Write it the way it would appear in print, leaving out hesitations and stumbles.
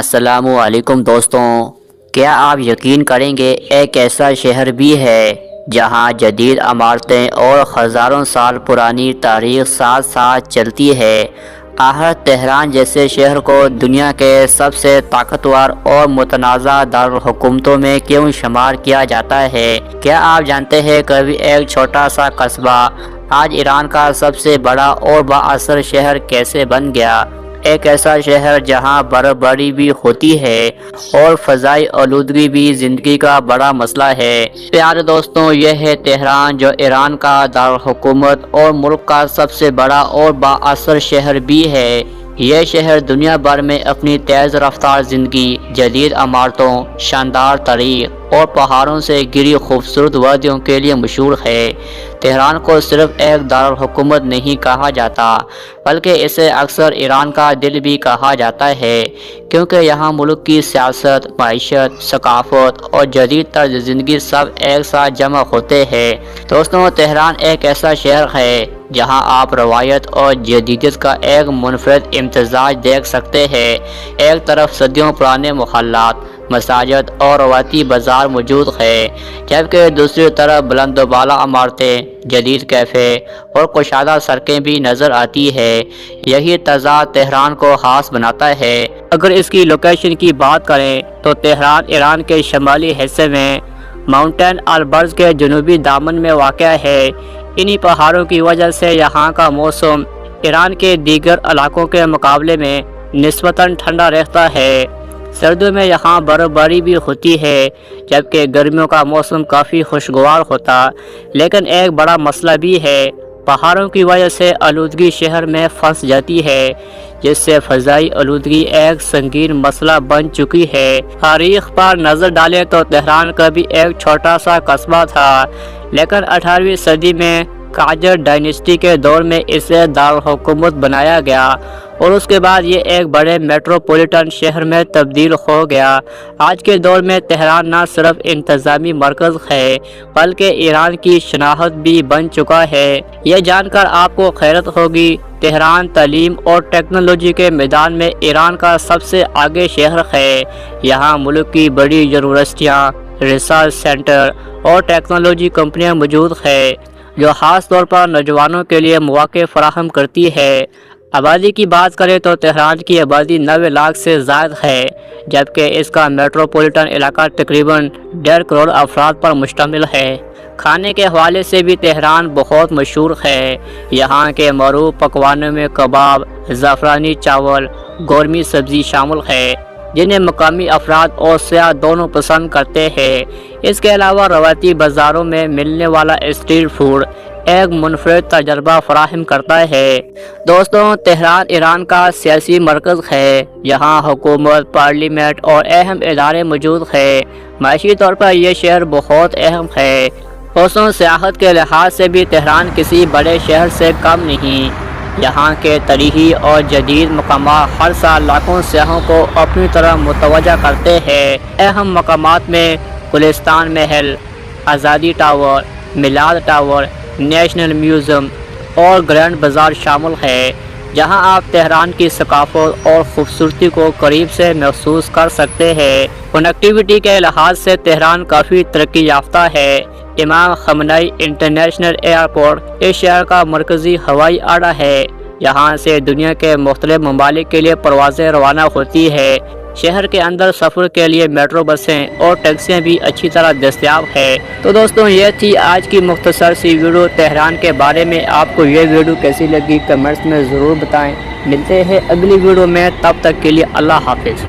السلام علیکم دوستوں، کیا آپ یقین کریں گے ایک ایسا شہر بھی ہے جہاں جدید عمارتیں اور ہزاروں سال پرانی تاریخ ساتھ ساتھ چلتی ہے۔ آخر تہران جیسے شہر کو دنیا کے سب سے طاقتور اور متنازع دارالحکومتوں میں کیوں شمار کیا جاتا ہے؟ کیا آپ جانتے ہیں کبھی ایک چھوٹا سا قصبہ آج ایران کا سب سے بڑا اور بااثر شہر کیسے بن گیا؟ ایک ایسا شہر جہاں برفباری بھی ہوتی ہے اور فضائی آلودگی بھی زندگی کا بڑا مسئلہ ہے۔ پیارے دوستوں، یہ ہے تہران، جو ایران کا دارالحکومت اور ملک کا سب سے بڑا اور بااثر شہر بھی ہے۔ یہ شہر دنیا بھر میں اپنی تیز رفتار زندگی، جدید عمارتوں، شاندار تاریخ اور پہاڑوں سے گھری خوبصورت وادیوں کے لیے مشہور ہے۔ تہران کو صرف ایک دارالحکومت نہیں کہا جاتا، بلکہ اسے اکثر ایران کا دل بھی کہا جاتا ہے، کیونکہ یہاں ملک کی سیاست، معیشت، ثقافت اور جدید طرز زندگی سب ایک ساتھ جمع ہوتے ہیں۔ دوستوں، تہران ایک ایسا شہر ہے جہاں آپ روایت اور جدیدیت کا ایک منفرد امتزاج دیکھ سکتے ہیں۔ ایک طرف صدیوں پرانے محلات، مساجد اور روایتی بازار موجود ہیں، جبکہ دوسری طرف بلند و بالا عمارتیں، جدید کیفے اور کشادہ سڑکیں بھی نظر آتی ہے۔ یہی تضاد تہران کو خاص بناتا ہے۔ اگر اس کی لوکیشن کی بات کریں تو تہران ایران کے شمالی حصے میں ماؤنٹین البرز کے جنوبی دامن میں واقع ہے۔ انہی پہاڑوں کی وجہ سے یہاں کا موسم ایران کے دیگر علاقوں کے مقابلے میں نسبتاً ٹھنڈا رہتا ہے۔ سردیوں میں یہاں برفباری بھی ہوتی ہے، جبکہ گرمیوں کا موسم کافی خوشگوار ہوتا۔ لیکن ایک بڑا مسئلہ بھی ہے، پہاڑوں کی وجہ سے آلودگی شہر میں پھنس جاتی ہے، جس سے فضائی آلودگی ایک سنگین مسئلہ بن چکی ہے۔ تاریخ پر نظر ڈالیں تو تہران کبھی ایک چھوٹا سا قصبہ تھا، لیکن 18ویں صدی میں قاجار ڈائنیسٹی کے دور میں اسے دارالحکومت بنایا گیا اور اس کے بعد یہ ایک بڑے میٹروپولیٹن شہر میں تبدیل ہو گیا۔ آج کے دور میں تہران نہ صرف انتظامی مرکز ہے، بلکہ ایران کی شناخت بھی بن چکا ہے۔ یہ جان کر آپ کو حیرت ہوگی، تہران تعلیم اور ٹیکنالوجی کے میدان میں ایران کا سب سے آگے شہر ہے۔ یہاں ملک کی بڑی یونیورسٹیاں، ریسرچ سینٹر اور ٹیکنالوجی کمپنیاں موجود ہیں، جو خاص طور پر نوجوانوں کے لیے مواقع فراہم کرتی ہے۔ آبادی کی بات کریں تو تہران کی آبادی 9 لاکھ سے زائد ہے، جبکہ اس کا میٹروپولیٹن علاقہ تقریباً 1.5 کروڑ افراد پر مشتمل ہے۔ کھانے کے حوالے سے بھی تہران بہت مشہور ہے۔ یہاں کے معروف پکوانوں میں کباب، زعفرانی چاول، گورمی سبزی شامل ہے، جنہیں مقامی افراد اور سیاح دونوں پسند کرتے ہیں۔ اس کے علاوہ روایتی بازاروں میں ملنے والا اسٹریٹ فوڈ ایک منفرد تجربہ فراہم کرتا ہے۔ دوستوں، تہران ایران کا سیاسی مرکز ہے۔ یہاں حکومت، پارلیمنٹ اور اہم ادارے موجود ہیں۔ معاشی طور پر یہ شہر بہت اہم ہے۔ دوستوں، سیاحت کے لحاظ سے بھی تہران کسی بڑے شہر سے کم نہیں۔ یہاں کے تاریخی اور جدید مقامات ہر سال لاکھوں سیاحوں کو اپنی طرف متوجہ کرتے ہیں۔ اہم مقامات میں گلستان محل، آزادی ٹاور، میلاد ٹاور، نیشنل میوزیم اور گرینڈ بازار شامل ہے، جہاں آپ تہران کی ثقافت اور خوبصورتی کو قریب سے محسوس کر سکتے ہیں۔ کنیکٹیویٹی کے لحاظ سے تہران کافی ترقی یافتہ ہے۔ امام خمینی انٹرنیشنل ایئرپورٹ اس شہر کا مرکزی ہوائی اڈہ ہے۔ یہاں سے دنیا کے مختلف ممالک کے لیے پروازیں روانہ ہوتی ہیں۔ شہر کے اندر سفر کے لیے میٹرو بسیں اور ٹیکسیاں بھی اچھی طرح دستیاب ہیں۔ تو دوستوں، یہ تھی آج کی مختصر سی ویڈیو تہران کے بارے میں۔ آپ کو یہ ویڈیو کیسی لگی کمنٹس میں ضرور بتائیں۔ ملتے ہیں اگلی ویڈیو میں، تب تک کے لیے اللہ حافظ۔